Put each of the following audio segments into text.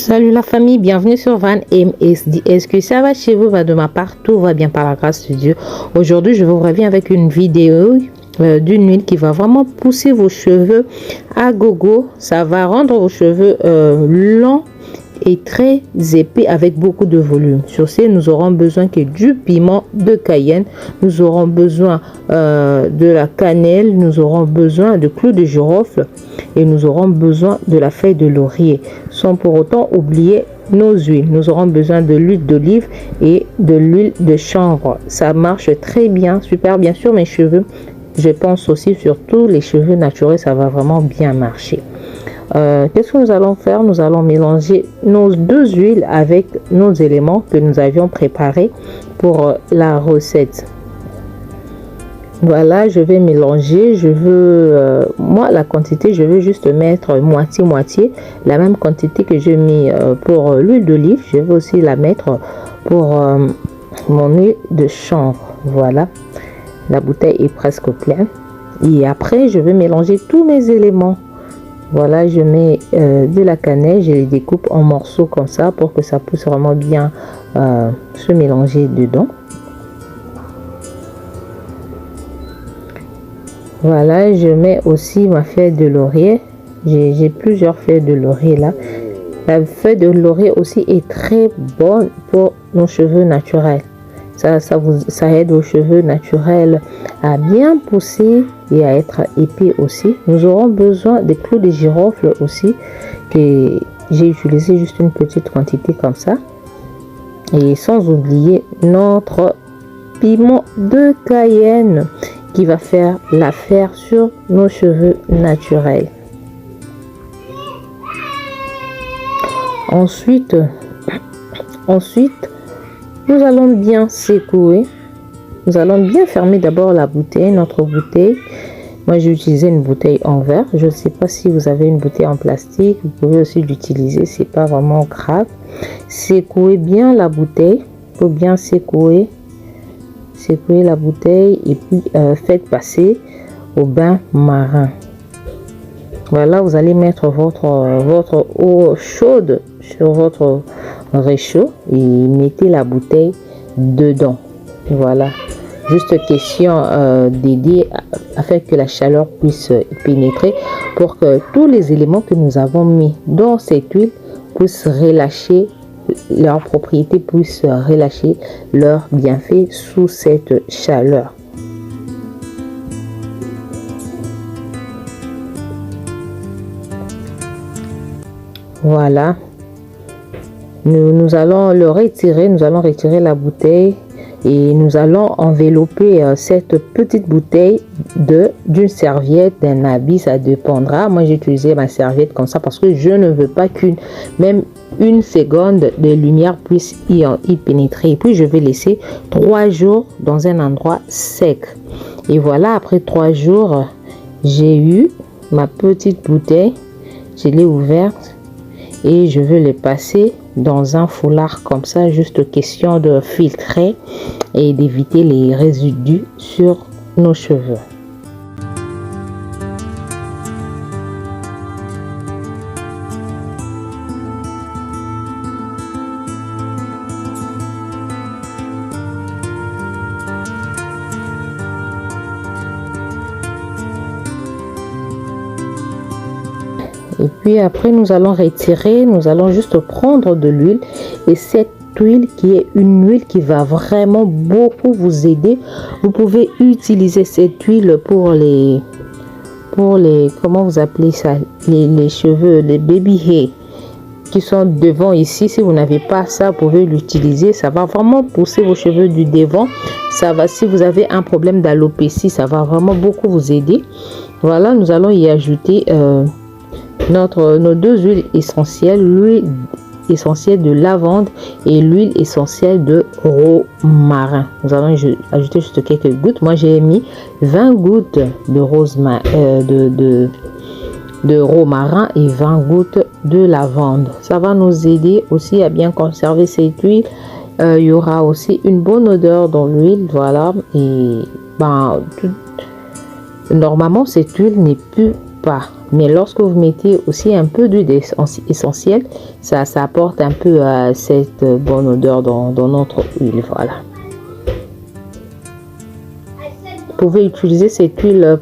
Salut la famille, bienvenue sur Van MSD. Est-ce que ça va chez vous? De ma part, tout va bien par la grâce de Dieu. Aujourd'hui, je vous reviens avec une vidéo d'une huile qui va vraiment pousser vos cheveux à gogo. Ça va rendre vos cheveux longs et très épais avec beaucoup de volume. Sur ce, nous aurons besoin que du piment de Cayenne, nous aurons besoin de la cannelle, nous aurons besoin de clous de girofle et nous aurons besoin de la feuille de laurier, sans pour autant oublier nos huiles. Nous aurons besoin de l'huile d'olive et de l'huile de chanvre. Ça marche très bien, super bien sur mes cheveux. Je pense aussi sur tous les cheveux naturels, ça va vraiment bien marcher. Qu'est-ce que nous allons faire? Nous allons mélanger nos deux huiles avec nos éléments que nous avions préparés pour la recette. Voilà, je vais mélanger. Je veux, moi, la quantité, je veux juste mettre moitié-moitié. La même quantité que j'ai mis pour l'huile d'olive, je vais aussi la mettre pour mon huile de chanvre. Voilà, la bouteille est presque pleine. Et après, je vais mélanger tous mes éléments. Voilà, je mets de la cannelle, je les découpe en morceaux comme ça pour que ça puisse vraiment bien se mélanger dedans. Voilà, je mets aussi ma feuille de laurier. J'ai plusieurs feuilles de laurier là. La feuille de laurier aussi est très bonne pour nos cheveux naturels. Ça aide aux cheveux naturels à bien pousser et à être épais aussi. Nous aurons besoin des clous de girofle aussi, que j'ai utilisé juste une petite quantité comme ça. Et sans oublier notre piment de Cayenne qui va faire l'affaire sur nos cheveux naturels. Ensuite, nous allons bien secouer. Nous allons bien fermer d'abord la bouteille, notre bouteille. Moi, j'ai utilisé une bouteille en verre. Je ne sais pas si vous avez une bouteille en plastique. Vous pouvez aussi l'utiliser. C'est pas vraiment grave. Secouez bien la bouteille. Il faut bien secouer. Secouez la bouteille et puis faites passer au bain marin. Voilà, vous allez mettre votre eau chaude sur votre réchaud et mettez la bouteille dedans. Voilà, juste question d'aider afin que la chaleur puisse pénétrer pour que tous les éléments que nous avons mis dans cette huile puissent relâcher leurs propriétés, puissent relâcher leurs bienfaits sous cette chaleur. Voilà, nous allons le retirer, nous allons retirer la bouteille et nous allons envelopper cette petite bouteille d'une serviette, d'un habit, ça dépendra. Moi, j'ai utilisé ma serviette comme ça parce que je ne veux pas même une seconde de lumière puisse y pénétrer. Et puis, je vais laisser 3 jours dans un endroit sec. Et voilà, après 3 jours, j'ai eu ma petite bouteille. Je l'ai ouverte et je vais le passer dans un foulard comme ça, juste question de filtrer et d'éviter les résidus sur nos cheveux. Et puis après, nous allons retirer, nous allons juste prendre de l'huile. Et cette huile qui est une huile qui va vraiment beaucoup vous aider. Vous pouvez utiliser cette huile pour les comment vous appelez ça, les cheveux, les baby hair qui sont devant ici. Si vous n'avez pas ça, vous pouvez l'utiliser. Ça va vraiment pousser vos cheveux du devant. Ça va, si vous avez un problème d'alopécie, ça va vraiment beaucoup vous aider. Voilà, nous allons y ajouter nos deux huiles essentielles, l'huile essentielle de lavande et l'huile essentielle de romarin. Nous allons ajouter juste quelques gouttes. Moi, j'ai mis 20 gouttes de romarin et 20 gouttes de lavande. Ça va nous aider aussi à bien conserver cette huile. Il y aura aussi une bonne odeur dans l'huile. Voilà. Et normalement, cette huile n'est plus pas. Mais lorsque vous mettez aussi un peu d'huile essentielle, ça apporte un peu cette bonne odeur dans notre huile. Voilà. Vous pouvez utiliser cette huile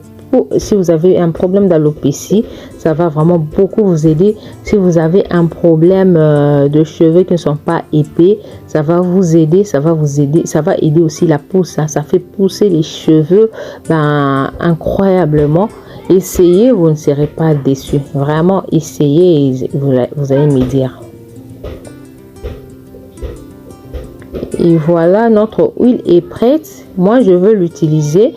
si vous avez un problème d'alopécie. Ça va vraiment beaucoup vous aider. Si vous avez un problème de cheveux qui ne sont pas épais, ça va vous aider. Ça va aider aussi la pousse. Hein. Ça fait pousser les cheveux incroyablement. Essayez, vous ne serez pas déçus. Vraiment, essayez et vous allez me dire. Et voilà, notre huile est prête. Moi, je veux l'utiliser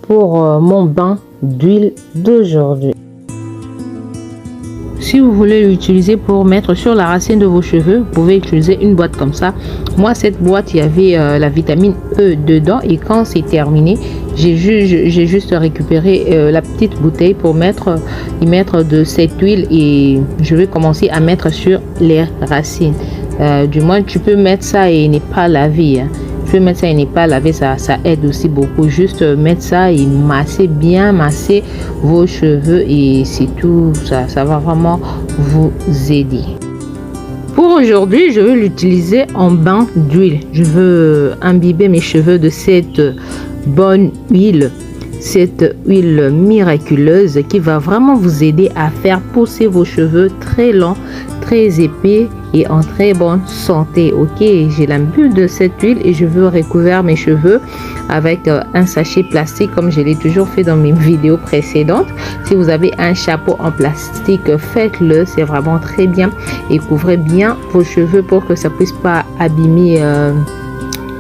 pour mon bain d'huile d'aujourd'hui. Si vous voulez l'utiliser pour mettre sur la racine de vos cheveux, vous pouvez utiliser une boîte comme ça. Moi, cette boîte, il y avait la vitamine E dedans. Et quand c'est terminé, j'ai juste récupéré la petite bouteille pour y mettre de cette huile. Et je vais commencer à mettre sur les racines. Du moins, tu peux mettre ça et ne pas laver. Hein. Tu peux mettre ça et ne pas laver, ça aide aussi beaucoup. Juste mettre ça et bien masser vos cheveux et c'est tout. Ça va vraiment vous aider. Pour aujourd'hui, je vais l'utiliser en bain d'huile. Je veux imbiber mes cheveux de cette bonne huile. Cette huile miraculeuse qui va vraiment vous aider à faire pousser vos cheveux très longs, très épais et en très bonne santé. Ok, j'ai l'habitude de cette huile et je veux recouvrir mes cheveux avec un sachet plastique comme je l'ai toujours fait dans mes vidéos précédentes. Si vous avez un chapeau en plastique, faites-le, c'est vraiment très bien et couvrez bien vos cheveux pour que ça puisse pas abîmer.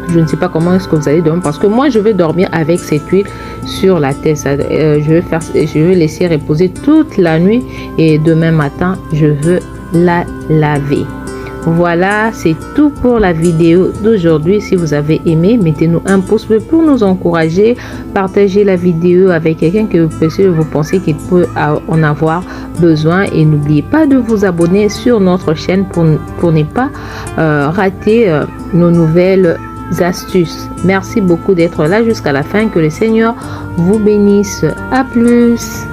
Je ne sais pas comment est-ce que vous allez dormir parce que moi je vais dormir avec cette huile sur la tête. Je vais laisser reposer toute la nuit et demain matin je veux la laver. Voilà, c'est tout pour la vidéo d'aujourd'hui. Si vous avez aimé, mettez-nous un pouce bleu pour nous encourager. Partagez la vidéo avec quelqu'un que vous pensez qu'il peut en avoir besoin. Et n'oubliez pas de vous abonner sur notre chaîne pour ne pas rater nos nouvelles astuces. Merci beaucoup d'être là jusqu'à la fin. Que le Seigneur vous bénisse. À plus.